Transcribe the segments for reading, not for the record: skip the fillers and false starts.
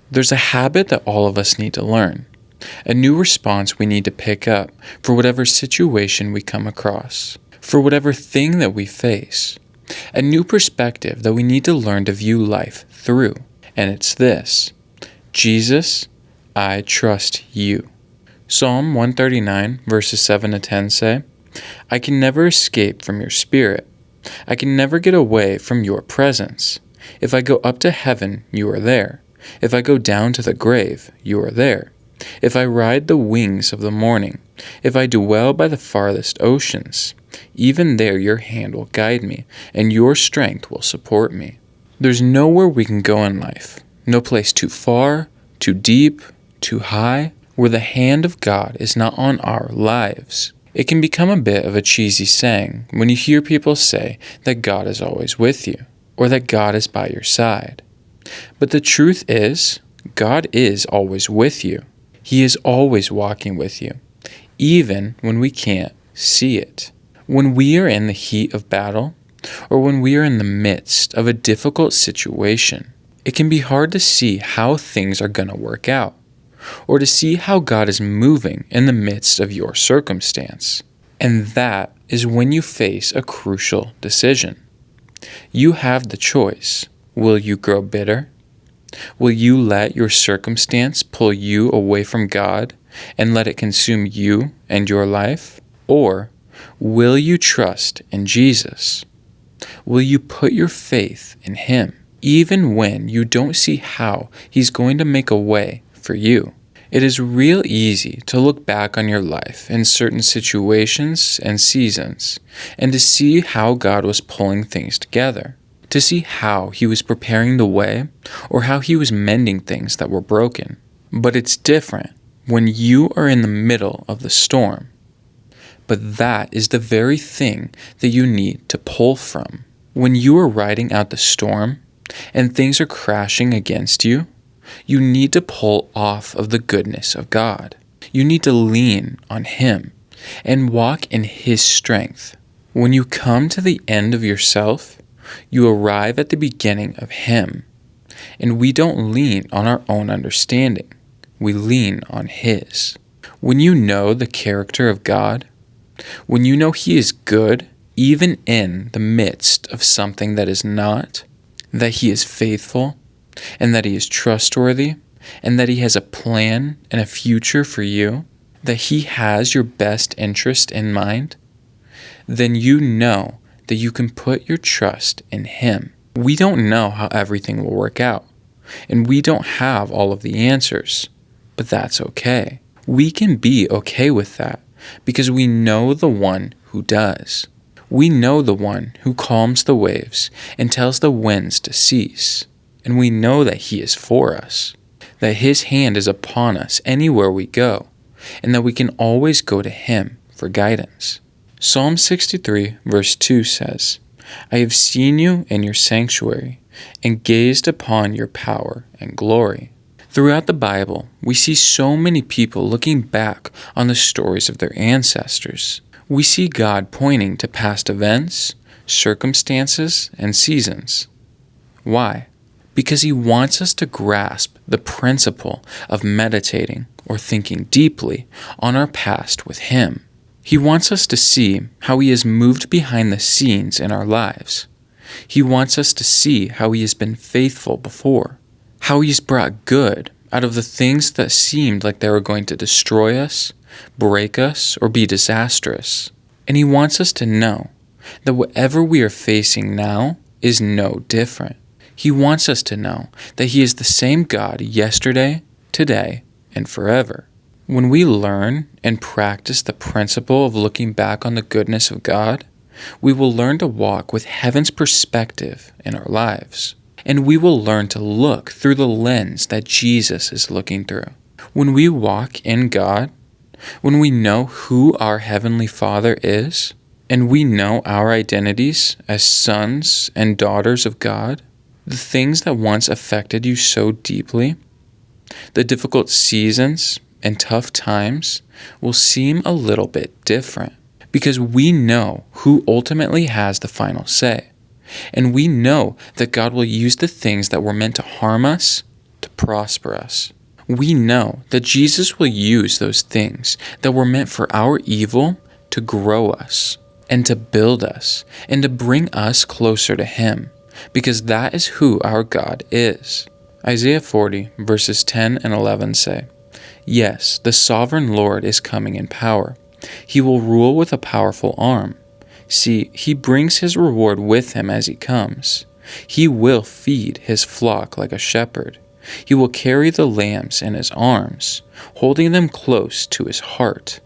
There's a habit that all of us need to learn, a new response we need to pick up for whatever situation we come across, for whatever thing that we face, a new perspective that we need to learn to view life through. And it's this: Jesus, I trust you. Psalm 139 verses 7 to 10 say, I can never escape from your spirit. I can never get away from your presence. If I go up to heaven, you are there. If I go down to the grave, you are there. If I ride the wings of the morning, if I dwell by the farthest oceans, even there your hand will guide me, and your strength will support me. There's nowhere we can go in life, no place too far, too deep, too high, where the hand of God is not on our lives. It can become a bit of a cheesy saying when you hear people say that God is always with you, or that God is by your side. But the truth is, God is always with you. He is always walking with you, even when we can't see it. When we are in the heat of battle, or when we are in the midst of a difficult situation, it can be hard to see how things are going to work out, or to see how God is moving in the midst of your circumstance. And that is when you face a crucial decision. You have the choice. Will you grow bitter? Will you let your circumstance pull you away from God and let it consume you and your life? Or will you trust in Jesus? Will you put your faith in Him, even when you don't see how He's going to make a way for you? It is real easy to look back on your life in certain situations and seasons and to see how God was pulling things together, to see how He was preparing the way or how He was mending things that were broken. But it's different when you are in the middle of the storm. But that is the very thing that you need to pull from. When you are riding out the storm and things are crashing against you, you need to pull off of the goodness of God. You need to lean on Him and walk in His strength. When you come to the end of yourself, you arrive at the beginning of Him. And we don't lean on our own understanding. We lean on His. When you know the character of God, when you know He is good, even in the midst of something that is not, that He is faithful, and that He is trustworthy, and that He has a plan and a future for you, that He has your best interest in mind, then you know that you can put your trust in Him. We don't know how everything will work out, and we don't have all of the answers, but that's okay. We can be okay with that because we know the one who does. We know the one who calms the waves and tells the winds to cease. And we know that He is for us, that His hand is upon us anywhere we go, and that we can always go to Him for guidance. Psalm 63 verse 2 says, I have seen you in your sanctuary and gazed upon your power and glory. Throughout the Bible, we see so many people looking back on the stories of their ancestors. We see God pointing to past events, circumstances, and seasons. Why? Because He wants us to grasp the principle of meditating or thinking deeply on our past with Him. He wants us to see how He has moved behind the scenes in our lives. He wants us to see how He has been faithful before, how He has brought good out of the things that seemed like they were going to destroy us, break us, or be disastrous. And He wants us to know that whatever we are facing now is no different. He wants us to know that He is the same God yesterday, today, and forever. When we learn and practice the principle of looking back on the goodness of God, we will learn to walk with heaven's perspective in our lives. And we will learn to look through the lens that Jesus is looking through. When we walk in God, when we know who our Heavenly Father is, and we know our identities as sons and daughters of God, the things that once affected you so deeply, the difficult seasons and tough times will seem a little bit different because we know who ultimately has the final say. And we know that God will use the things that were meant to harm us to prosper us. We know that Jesus will use those things that were meant for our evil to grow us and to build us and to bring us closer to Him, because that is who our God is. Isaiah 40 verses 10 and 11 say, "Yes, the sovereign Lord is coming in power. He will rule with a powerful arm. See, He brings His reward with Him as He comes. He will feed His flock like a shepherd. He will carry the lambs in His arms, holding them close to His heart.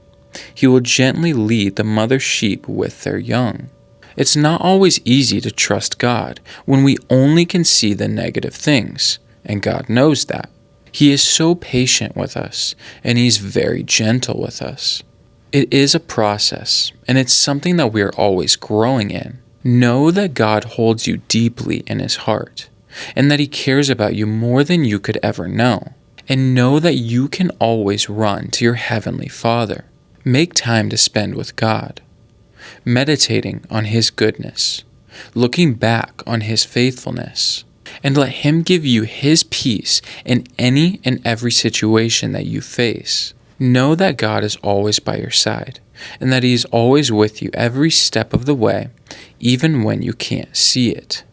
He will gently lead the mother sheep with their young." It's not always easy to trust God when we only can see the negative things, and God knows that. He is so patient with us, and He's very gentle with us. It is a process, and it's something that we are always growing in. Know that God holds you deeply in His heart, and that He cares about you more than you could ever know. And know that you can always run to your Heavenly Father. Make time to spend with God, meditating on His goodness, looking back on His faithfulness, and let Him give you His peace in any and every situation that you face. Know that God is always by your side, and that He is always with you every step of the way, even when you can't see it.